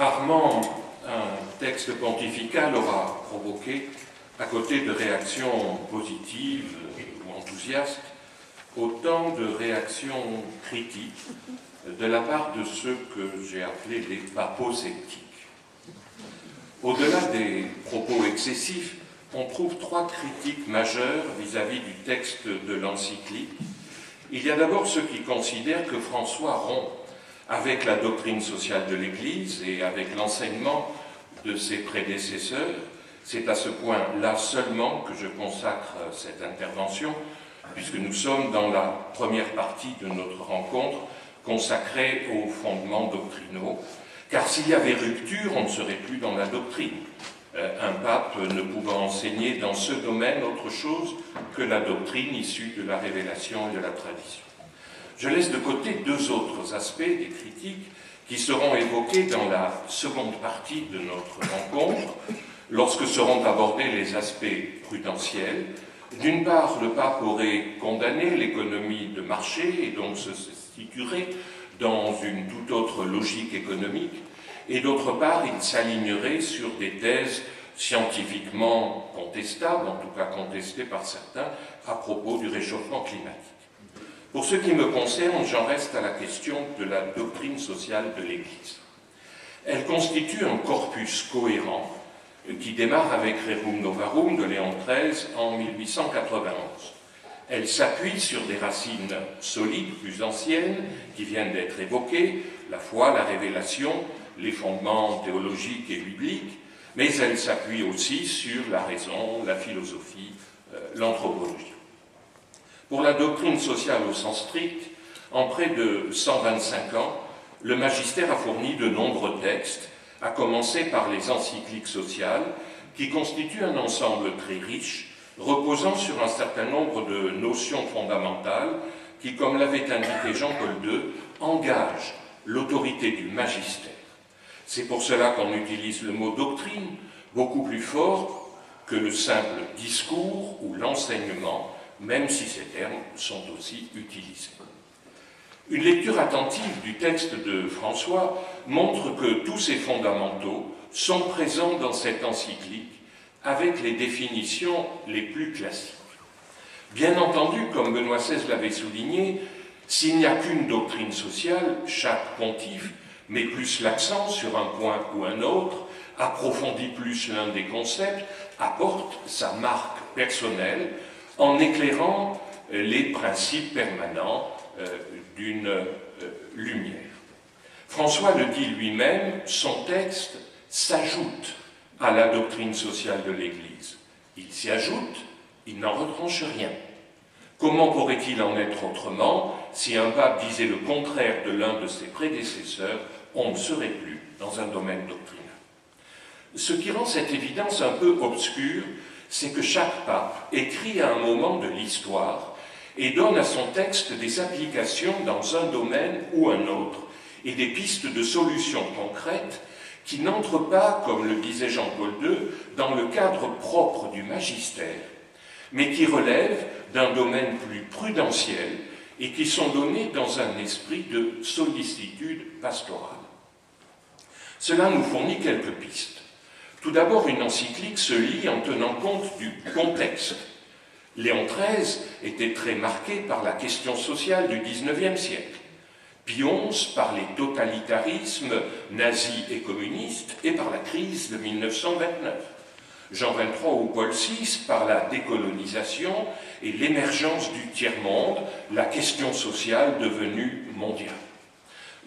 Rarement un texte pontifical aura provoqué, à côté de réactions positives ou enthousiastes, autant de réactions critiques de la part de ceux que j'ai appelés les paposceptiques. Au-delà des propos excessifs, on trouve trois critiques majeures vis-à-vis du texte de l'encyclique. Il y a d'abord ceux qui considèrent que François rompt avec la doctrine sociale de l'Église et avec l'enseignement de ses prédécesseurs. C'est à ce point-là seulement que je consacre cette intervention, puisque nous sommes dans la première partie de notre rencontre consacrée aux fondements doctrinaux, car s'il y avait rupture, on ne serait plus dans la doctrine. Un pape ne pouvant enseigner dans ce domaine autre chose que la doctrine issue de la révélation et de la tradition. Je laisse de côté deux autres aspects des critiques qui seront évoqués dans la seconde partie de notre rencontre, lorsque seront abordés les aspects prudentiels. D'une part, le pape aurait condamné l'économie de marché et donc se situerait dans une toute autre logique économique, et d'autre part, il s'alignerait sur des thèses scientifiquement contestables, en tout cas contestées par certains, à propos du réchauffement climatique. Pour ce qui me concerne, j'en reste à la question de la doctrine sociale de l'Église. Elle constitue un corpus cohérent qui démarre avec Rerum Novarum de Léon XIII en 1891. Elle s'appuie sur des racines solides, plus anciennes, qui viennent d'être évoquées, la foi, la révélation, les fondements théologiques et bibliques, mais elle s'appuie aussi sur la raison, la philosophie, l'anthropologie. Pour la doctrine sociale au sens strict, en près de 125 ans, le magistère a fourni de nombreux textes, à commencer par les encycliques sociales, qui constituent un ensemble très riche, reposant sur un certain nombre de notions fondamentales qui, comme l'avait indiqué Jean-Paul II, engagent l'autorité du magistère. C'est pour cela qu'on utilise le mot doctrine, beaucoup plus fort que le simple discours ou l'enseignement, même si ces termes sont aussi utilisés. Une lecture attentive du texte de François montre que tous ces fondamentaux sont présents dans cette encyclique avec les définitions les plus classiques. Bien entendu, comme Benoît XVI l'avait souligné, s'il n'y a qu'une doctrine sociale, chaque pontife met plus l'accent sur un point ou un autre, approfondit plus l'un des concepts, apporte sa marque personnelle en éclairant les principes permanents d'une lumière. François le dit lui-même, son texte s'ajoute à la doctrine sociale de l'Église. Il s'y ajoute, il n'en retranche rien. Comment pourrait-il en être autrement si un pape disait le contraire de l'un de ses prédécesseurs, on ne serait plus dans un domaine doctrinal. Ce qui rend cette évidence un peu obscure, c'est que chaque pape écrit à un moment de l'histoire et donne à son texte des applications dans un domaine ou un autre et des pistes de solutions concrètes qui n'entrent pas, comme le disait Jean-Paul II, dans le cadre propre du magistère, mais qui relèvent d'un domaine plus prudentiel et qui sont donnés dans un esprit de sollicitude pastorale. Cela nous fournit quelques pistes. Tout d'abord, une encyclique se lit en tenant compte du contexte. Léon XIII était très marqué par la question sociale du XIXe siècle. Pie XI par les totalitarismes nazis et communistes et par la crise de 1929. Jean XXIII ou Paul VI par la décolonisation et l'émergence du tiers-monde, la question sociale devenue mondiale.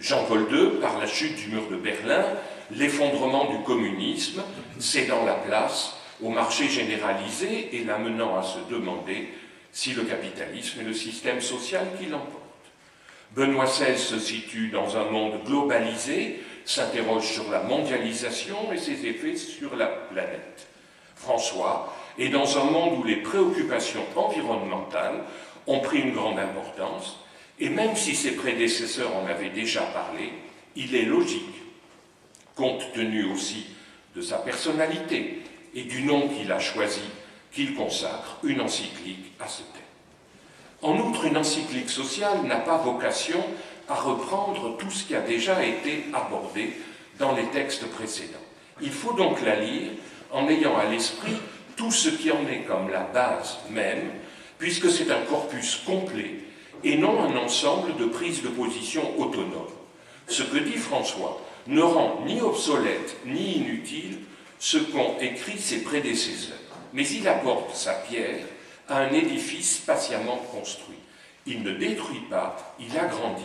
Jean-Paul II par la chute du mur de Berlin, l'effondrement du communisme, cédant la place au marché généralisé et l'amenant à se demander si le capitalisme est le système social qui l'emporte. Benoît XVI se situe dans un monde globalisé, s'interroge sur la mondialisation et ses effets sur la planète. François est dans un monde où les préoccupations environnementales ont pris une grande importance, et même si ses prédécesseurs en avaient déjà parlé, il est logique, compte tenu aussi de sa personnalité et du nom qu'il a choisi, qu'il consacre une encyclique à ce thème. En outre, une encyclique sociale n'a pas vocation à reprendre tout ce qui a déjà été abordé dans les textes précédents. Il faut donc la lire en ayant à l'esprit tout ce qui en est comme la base même, puisque c'est un corpus complet et non un ensemble de prises de position autonomes. Ce que dit François ne rend ni obsolète ni inutile ce qu'ont écrit ses prédécesseurs, mais il apporte sa pierre à un édifice patiemment construit. Il ne détruit pas, il agrandit.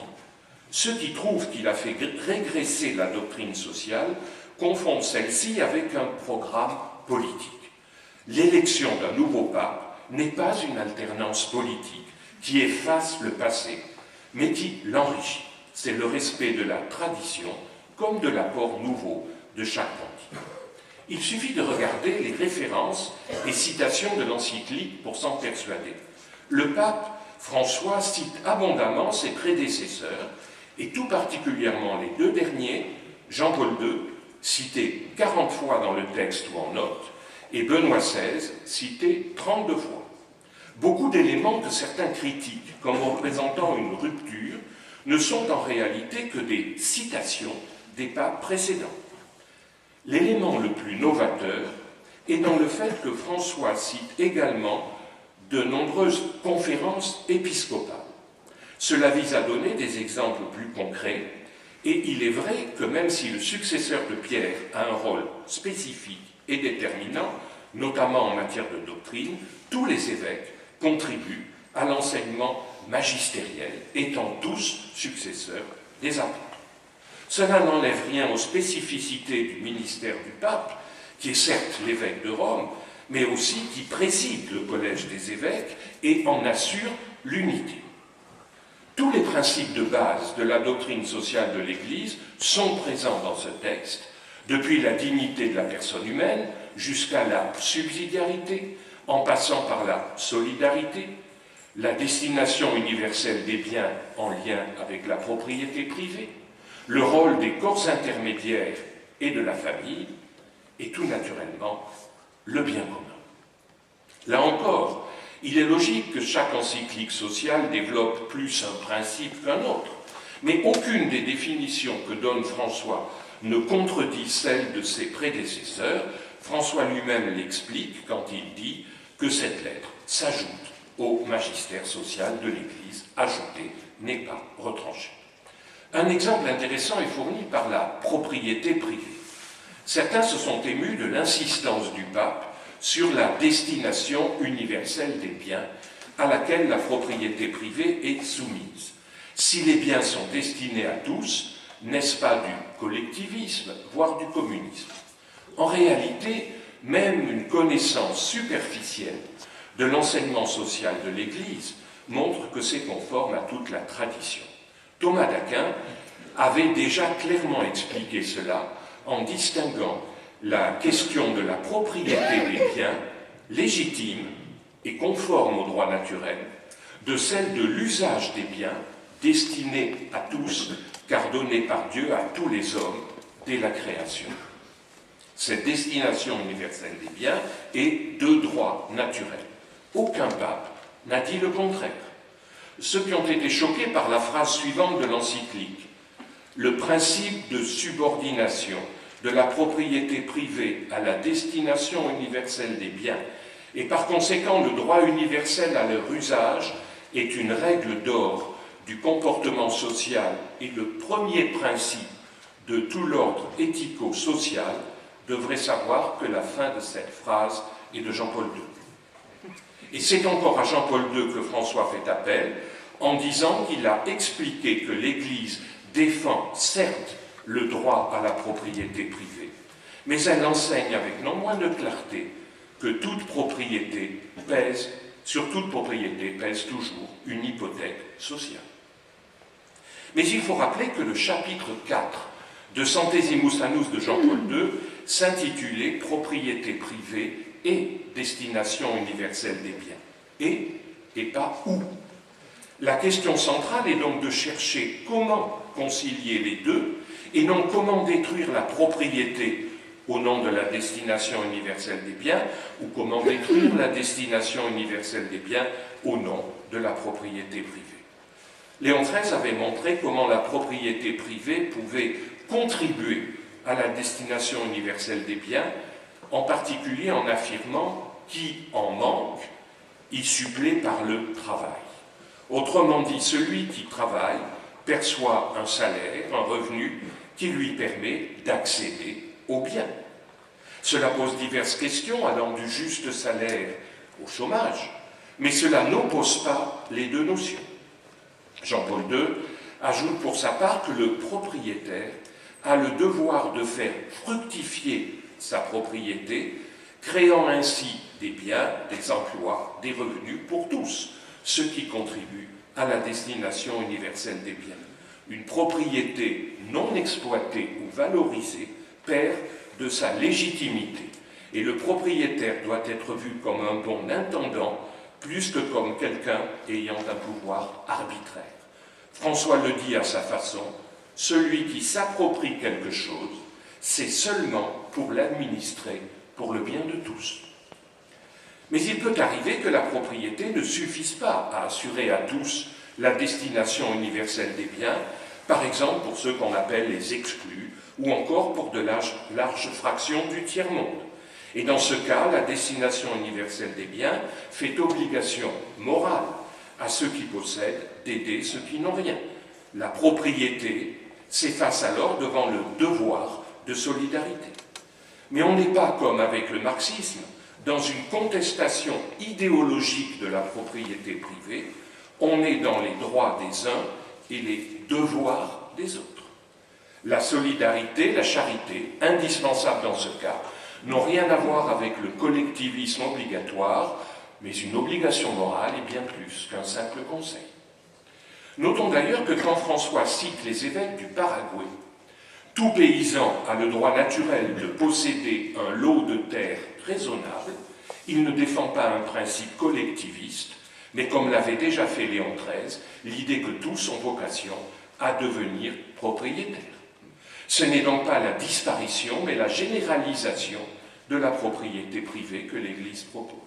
Ceux qui trouvent qu'il a fait régresser la doctrine sociale confondent celle-ci avec un programme politique. L'élection d'un nouveau pape n'est pas une alternance politique qui efface le passé, mais qui l'enrichit. C'est le respect de la tradition comme de l'apport nouveau de chaque pontife. Il suffit de regarder les références et citations de l'encyclique pour s'en persuader. Le pape François cite abondamment ses prédécesseurs, et tout particulièrement les deux derniers, Jean-Paul II, cité 40 fois dans le texte ou en note, et Benoît XVI, cité 32 fois. Beaucoup d'éléments que certains critiquent comme représentant une rupture ne sont en réalité que des citations des papes précédents. L'élément le plus novateur est dans le fait que François cite également de nombreuses conférences épiscopales. Cela vise à donner des exemples plus concrets, et il est vrai que même si le successeur de Pierre a un rôle spécifique et déterminant, notamment en matière de doctrine, tous les évêques contribuent à l'enseignement magistériel, étant tous successeurs des apôtres. Cela n'enlève rien aux spécificités du ministère du pape, qui est certes l'évêque de Rome, mais aussi qui préside le collège des évêques et en assure l'unité. Tous les principes de base de la doctrine sociale de l'Église sont présents dans ce texte, depuis la dignité de la personne humaine jusqu'à la subsidiarité, en passant par la solidarité, la destination universelle des biens en lien avec la propriété privée, le rôle des corps intermédiaires et de la famille, et tout naturellement, le bien commun. Là encore, il est logique que chaque encyclique sociale développe plus un principe qu'un autre, mais aucune des définitions que donne François ne contredit celle de ses prédécesseurs. François lui-même l'explique quand il dit que cette lettre s'ajoute au magistère social de l'Église, ajouté n'est pas retranché. Un exemple intéressant est fourni par la propriété privée. Certains se sont émus de l'insistance du pape sur la destination universelle des biens à laquelle la propriété privée est soumise. Si les biens sont destinés à tous, n'est-ce pas du collectivisme, voire du communisme? En réalité, même une connaissance superficielle de l'enseignement social de l'Église montre que c'est conforme à toute la tradition. Thomas d'Aquin avait déjà clairement expliqué cela en distinguant la question de la propriété des biens légitime et conforme au droit naturel de celle de l'usage des biens destinés à tous, car donnés par Dieu à tous les hommes dès la création. Cette destination universelle des biens est de droit naturel. Aucun pape n'a dit le contraire. Ceux qui ont été choqués par la phrase suivante de l'encyclique, le principe de subordination de la propriété privée à la destination universelle des biens, et par conséquent le droit universel à leur usage, est une règle d'or du comportement social et le premier principe de tout l'ordre éthico-social, devrait savoir que la fin de cette phrase est de Jean-Paul II. Et c'est encore à Jean-Paul II que François fait appel, en disant qu'il a expliqué que l'Église défend certes le droit à la propriété privée, mais elle enseigne avec non moins de clarté que toute propriété pèse, sur toute propriété pèse toujours une hypothèque sociale. Mais il faut rappeler que le chapitre 4 de Centesimus Annus de Jean-Paul II s'intitulait « Propriété privée et destination universelle des biens ». Et pas où. La question centrale est donc de chercher comment concilier les deux et non comment détruire la propriété au nom de la destination universelle des biens ou comment détruire la destination universelle des biens au nom de la propriété privée. Léon XIII avait montré comment la propriété privée pouvait contribuer à la destination universelle des biens, en particulier en affirmant qui en manque, y supplée par le travail. Autrement dit, celui qui travaille perçoit un salaire, un revenu qui lui permet d'accéder aux biens. Cela pose diverses questions allant du juste salaire au chômage, mais cela n'oppose pas les deux notions. Jean-Paul II ajoute pour sa part que le propriétaire a le devoir de faire fructifier sa propriété, créant ainsi des biens, des emplois, des revenus pour tous, ceux qui contribuent à la destination universelle des biens. Une propriété non exploitée ou valorisée perd de sa légitimité, et le propriétaire doit être vu comme un bon intendant plus que comme quelqu'un ayant un pouvoir arbitraire. François le dit à sa façon, celui qui s'approprie quelque chose, c'est seulement pour l'administrer, pour le bien de tous. Mais il peut arriver que la propriété ne suffise pas à assurer à tous la destination universelle des biens, par exemple pour ceux qu'on appelle les exclus, ou encore pour de larges fractions du tiers-monde. Et dans ce cas, la destination universelle des biens fait obligation morale à ceux qui possèdent d'aider ceux qui n'ont rien. La propriété s'efface alors devant le devoir de solidarité. Mais on n'est pas, comme avec le marxisme, dans une contestation idéologique de la propriété privée, on est dans les droits des uns et les devoirs des autres. La solidarité, la charité, indispensables dans ce cas, n'ont rien à voir avec le collectivisme obligatoire, mais une obligation morale est bien plus qu'un simple conseil. Notons d'ailleurs que quand François cite les évêques du Paraguay, tout paysan a le droit naturel de posséder un lot de terre raisonnable, il ne défend pas un principe collectiviste, mais comme l'avait déjà fait Léon XIII, l'idée que tous ont vocation à devenir propriétaires. Ce n'est donc pas la disparition, mais la généralisation de la propriété privée que l'Église propose.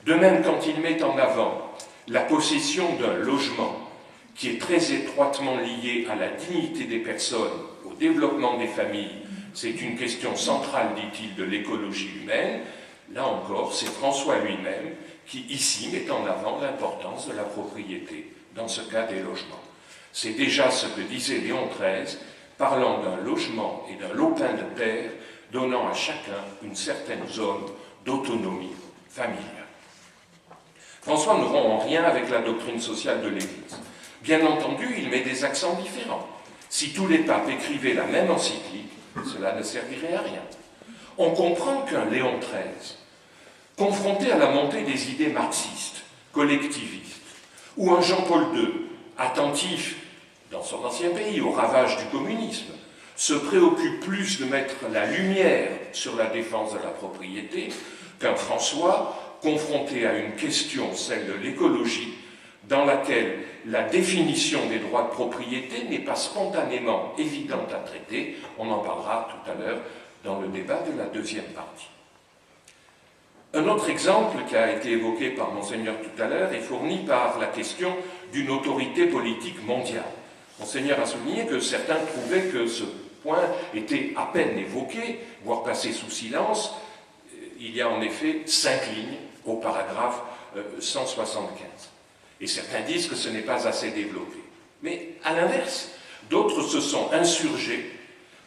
De même, quand il met en avant la possession d'un logement qui est très étroitement lié à la dignité des personnes, au développement des familles, c'est une question centrale, dit-il, de l'écologie humaine, là encore, c'est François lui-même qui, ici, met en avant l'importance de la propriété, dans ce cas des logements. C'est déjà ce que disait Léon XIII, parlant d'un logement et d'un lopin de terre, donnant à chacun une certaine zone d'autonomie familiale. François ne rompt en rien avec la doctrine sociale de l'Église. Bien entendu, il met des accents différents. Si tous les papes écrivaient la même encyclique, cela ne servirait à rien. On comprend qu'un Léon XIII, confronté à la montée des idées marxistes, collectivistes, ou un Jean-Paul II, attentif, dans son ancien pays, au ravage du communisme, se préoccupe plus de mettre la lumière sur la défense de la propriété qu'un François confronté à une question, celle de l'écologie, dans laquelle la définition des droits de propriété n'est pas spontanément évidente à traiter. On en parlera tout à l'heure dans le débat de la deuxième partie. Un autre exemple qui a été évoqué par Monseigneur tout à l'heure est fourni par la question d'une autorité politique mondiale. Monseigneur a souligné que certains trouvaient que ce point était à peine évoqué, voire passé sous silence. Il y a en effet 5 lignes au paragraphe 175. Et certains disent que ce n'est pas assez développé. Mais à l'inverse, d'autres se sont insurgés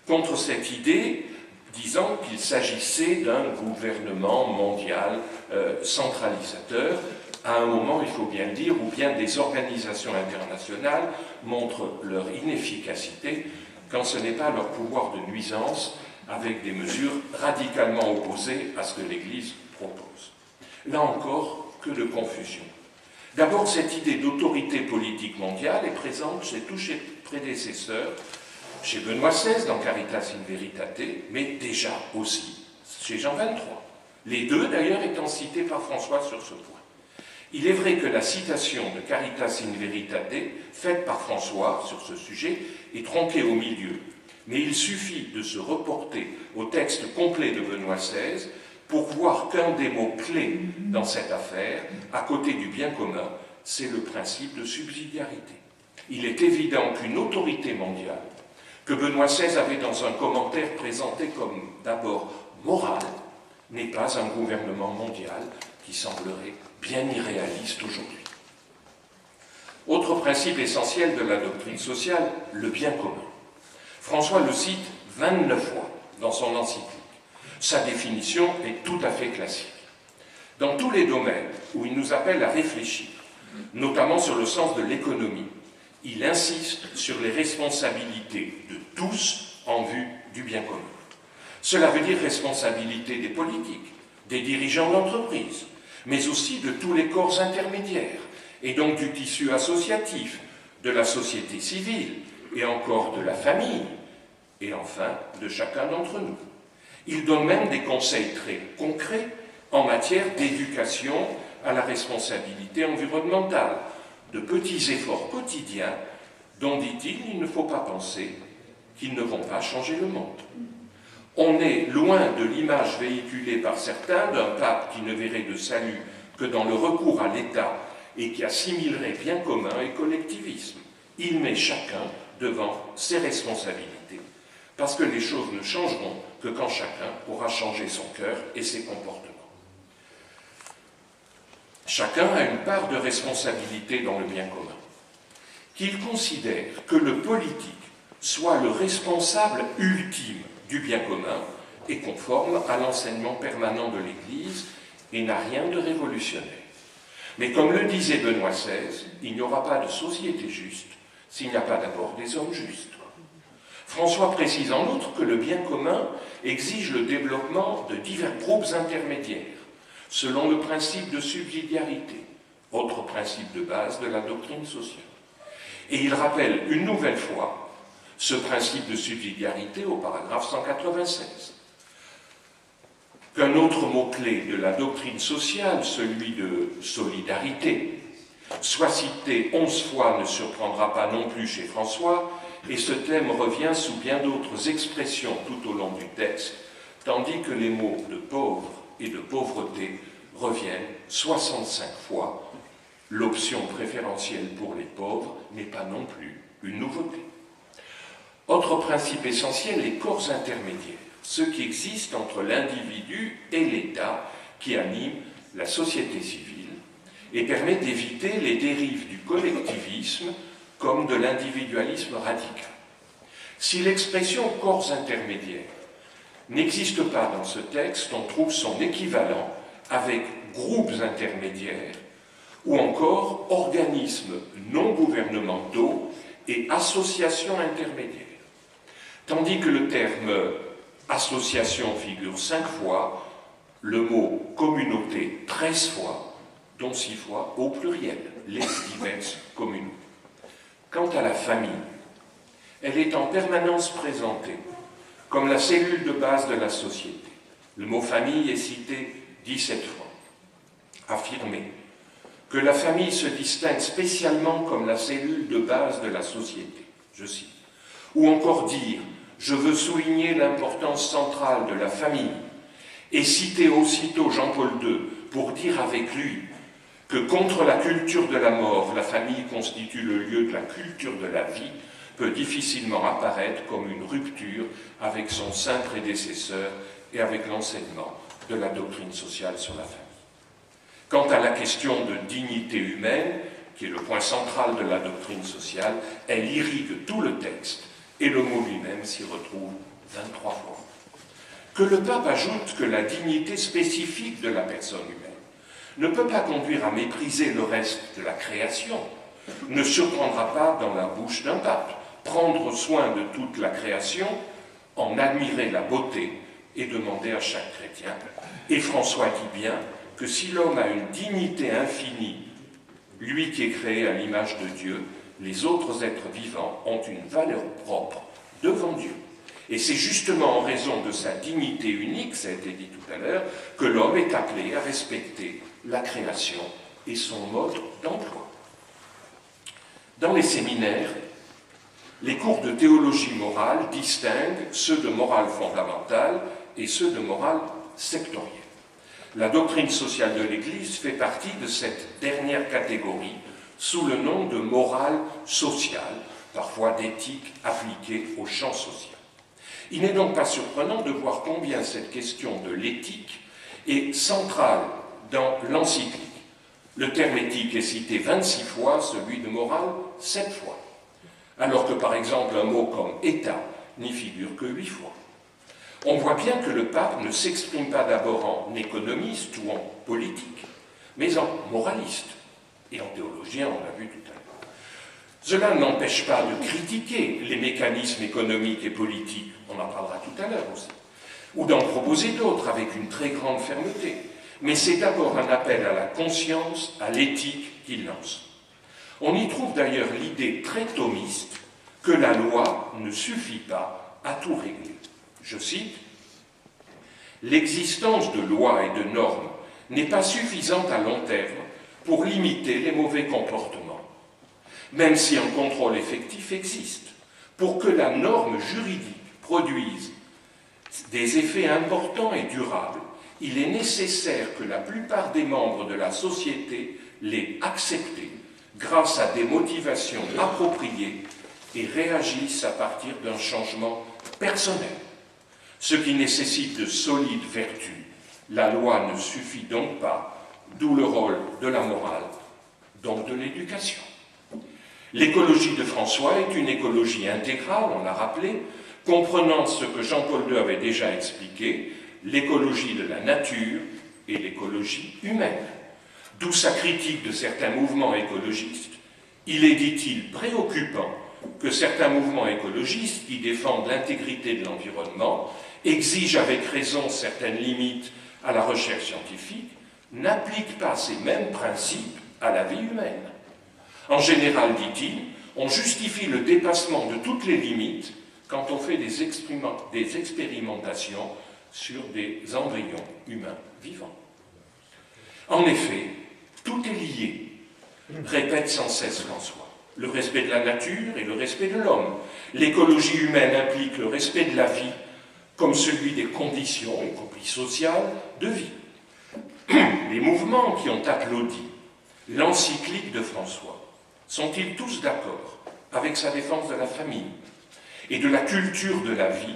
contre cette idée, disant qu'il s'agissait d'un gouvernement mondial centralisateur, à un moment, il faut bien le dire, où bien des organisations internationales montrent leur inefficacité quand ce n'est pas leur pouvoir de nuisance avec des mesures radicalement opposées à ce que l'Église propose. Là encore, que de confusion. D'abord, cette idée d'autorité politique mondiale est présente chez tous ses prédécesseurs, chez Benoît XVI dans Caritas in Veritate, mais déjà aussi chez Jean XXIII. Les deux, d'ailleurs, étant cités par François sur ce point. Il est vrai que la citation de Caritas in Veritate, faite par François sur ce sujet, est tronquée au milieu. Mais il suffit de se reporter au texte complet de Benoît XVI pour voir qu'un des mots clés dans cette affaire, à côté du bien commun, c'est le principe de subsidiarité. Il est évident qu'une autorité mondiale que Benoît XVI avait dans un commentaire présenté comme d'abord moral, n'est pas un gouvernement mondial qui semblerait bien irréaliste aujourd'hui. Autre principe essentiel de la doctrine sociale, le bien commun. François le cite 29 fois dans son encyclique. Sa définition est tout à fait classique. Dans tous les domaines où il nous appelle à réfléchir, notamment sur le sens de l'économie, il insiste sur les responsabilités de tous en vue du bien commun. Cela veut dire responsabilité des politiques, des dirigeants d'entreprise, mais aussi de tous les corps intermédiaires, et donc du tissu associatif, de la société civile, et encore de la famille, et enfin de chacun d'entre nous. Il donne même des conseils très concrets en matière d'éducation à la responsabilité environnementale, de petits efforts quotidiens dont, dit-il, il ne faut pas penser qu'ils ne vont pas changer le monde. On est loin de l'image véhiculée par certains d'un pape qui ne verrait de salut que dans le recours à l'État et qui assimilerait bien commun et collectivisme. Il met chacun devant ses responsabilités, parce que les choses ne changeront que quand chacun aura changé son cœur et ses comportements. Chacun a une part de responsabilité dans le bien commun. Qu'il considère que le politique soit le responsable ultime du bien commun est conforme à l'enseignement permanent de l'Église et n'a rien de révolutionnaire. Mais comme le disait Benoît XVI, il n'y aura pas de société juste s'il n'y a pas d'abord des hommes justes. François précise en outre que le bien commun exige le développement de divers groupes intermédiaires, selon le principe de subsidiarité, autre principe de base de la doctrine sociale. Et il rappelle une nouvelle fois ce principe de subsidiarité au paragraphe 196. Qu'un autre mot-clé de la doctrine sociale, celui de solidarité, soit cité 11 fois ne surprendra pas non plus chez François, et ce thème revient sous bien d'autres expressions tout au long du texte, tandis que les mots de pauvre et de pauvreté reviennent 65 fois. L'option préférentielle pour les pauvres n'est pas non plus une nouveauté. Autre principe essentiel, les corps intermédiaires, ceux qui existent entre l'individu et l'État, qui animent la société civile et permettent d'éviter les dérives du collectivisme comme de l'individualisme radical. Si l'expression corps intermédiaires n'existe pas dans ce texte, on trouve son équivalent avec groupes intermédiaires ou encore organismes non gouvernementaux et associations intermédiaires. Tandis que le terme association figure 5 fois, le mot communauté 13 fois, dont 6 fois au pluriel, les diverses communautés. Quant à la famille, elle est en permanence présentée comme la cellule de base de la société. Le mot famille est cité 17 fois. Affirmer que la famille se distingue spécialement comme la cellule de base de la société, je cite. Ou encore dire « je veux souligner l'importance centrale de la famille » et citer aussitôt Jean-Paul II pour dire avec lui que contre la culture de la mort, la famille constitue le lieu de la culture de la vie, peut difficilement apparaître comme une rupture avec son saint prédécesseur et avec l'enseignement de la doctrine sociale sur la famille. Quant à la question de dignité humaine, qui est le point central de la doctrine sociale, elle irrigue tout le texte, et le mot lui-même s'y retrouve 23 fois. Que le pape ajoute que la dignité spécifique de la personne humaine ne peut pas conduire à mépriser le reste de la création, ne surprendra pas dans la bouche d'un pape. Prendre soin de toute la création, en admirer la beauté et demander à chaque chrétien. Et François dit bien que si l'homme a une dignité infinie, lui qui est créé à l'image de Dieu, les autres êtres vivants ont une valeur propre devant Dieu. Et c'est justement en raison de sa dignité unique, ça a été dit tout à l'heure, que l'homme est appelé à respecter la création et son mode d'emploi. Dans les séminaires, les cours de théologie morale distinguent ceux de morale fondamentale et ceux de morale sectorielle. La doctrine sociale de l'Église fait partie de cette dernière catégorie sous le nom de morale sociale, parfois d'éthique appliquée au champ social. Il n'est donc pas surprenant de voir combien cette question de l'éthique est centrale dans l'encyclique. Le terme éthique est cité 26 fois, celui de morale 7 fois, alors que par exemple un mot comme État n'y figure que 8 fois. On voit bien que le pape ne s'exprime pas d'abord en économiste ou en politique, mais en moraliste et en théologien, on l'a vu tout à l'heure. Cela n'empêche pas de critiquer les mécanismes économiques et politiques, on en parlera tout à l'heure aussi, ou d'en proposer d'autres avec une très grande fermeté. Mais c'est d'abord un appel à la conscience, à l'éthique qu'il lance. On y trouve d'ailleurs l'idée très thomiste que la loi ne suffit pas à tout régler. Je cite, « L'existence de lois et de normes n'est pas suffisante à long terme pour limiter les mauvais comportements. Même si un contrôle effectif existe, pour que la norme juridique produise des effets importants et durables, il est nécessaire que la plupart des membres de la société l'aient acceptée grâce à des motivations appropriées et réagissent à partir d'un changement personnel, ce qui nécessite de solides vertus. La loi ne suffit donc pas, d'où le rôle de la morale, donc de l'éducation. » L'écologie de François est une écologie intégrale, on l'a rappelé, comprenant ce que Jean-Paul II avait déjà expliqué, l'écologie de la nature et l'écologie humaine. D'où sa critique de certains mouvements écologistes. Il est, dit-il, préoccupant que certains mouvements écologistes qui défendent l'intégrité de l'environnement, exigent avec raison certaines limites à la recherche scientifique, n'appliquent pas ces mêmes principes à la vie humaine. En général, dit-il, on justifie le dépassement de toutes les limites quand on fait des expérimentations sur des embryons humains vivants. En effet, tout est lié, répète sans cesse François. Le respect de la nature et le respect de l'homme. L'écologie humaine implique le respect de la vie comme celui des conditions, y compris sociales, de vie. Les mouvements qui ont applaudi l'encyclique de François sont-ils tous d'accord avec sa défense de la famille et de la culture de la vie,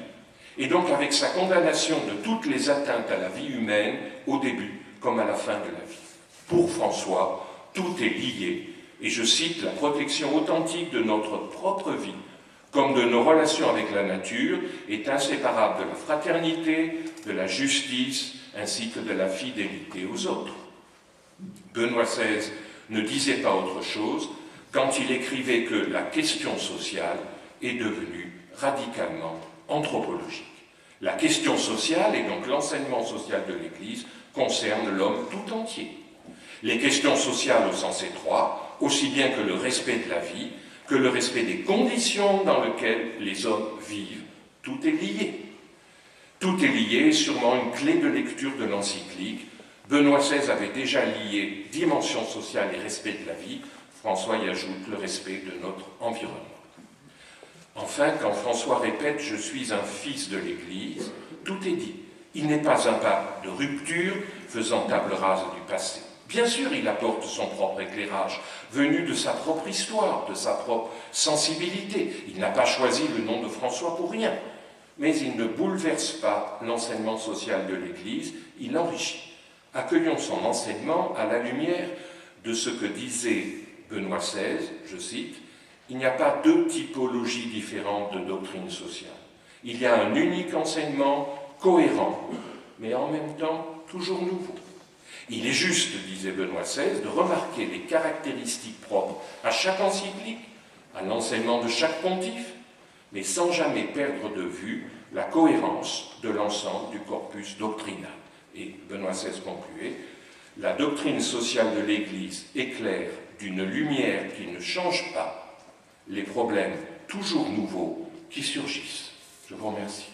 et donc avec sa condamnation de toutes les atteintes à la vie humaine au début comme à la fin de la vie? Pour François, tout est lié, et je cite, la protection authentique de notre propre vie, comme de nos relations avec la nature, est inséparable de la fraternité, de la justice, ainsi que de la fidélité aux autres. Benoît XVI ne disait pas autre chose quand il écrivait que la question sociale est devenue radicalement anthropologique. La question sociale, et donc l'enseignement social de l'Église, concerne l'homme tout entier. Les questions sociales au sens étroit, aussi bien que le respect de la vie, que le respect des conditions dans lesquelles les hommes vivent. Tout est lié. Tout est lié, sûrement une clé de lecture de l'encyclique. Benoît XVI avait déjà lié dimension sociale et respect de la vie. François y ajoute le respect de notre environnement. Enfin, quand François répète « Je suis un fils de l'Église », tout est dit. Il n'est pas un pape de rupture faisant table rase du passé. Bien sûr, il apporte son propre éclairage, venu de sa propre histoire, de sa propre sensibilité. Il n'a pas choisi le nom de François pour rien. Mais il ne bouleverse pas l'enseignement social de l'Église, il l'enrichit. Accueillons son enseignement à la lumière de ce que disait Benoît XVI, je cite, « Il n'y a pas deux typologies différentes de doctrine sociale. Il y a un unique enseignement cohérent, mais en même temps toujours nouveau. Il est juste, disait Benoît XVI, de remarquer les caractéristiques propres à chaque encyclique, à l'enseignement de chaque pontife, mais sans jamais perdre de vue la cohérence de l'ensemble du corpus doctrinal. » Et Benoît XVI concluait, « La doctrine sociale de l'Église éclaire d'une lumière qui ne change pas les problèmes toujours nouveaux qui surgissent. » Je vous remercie.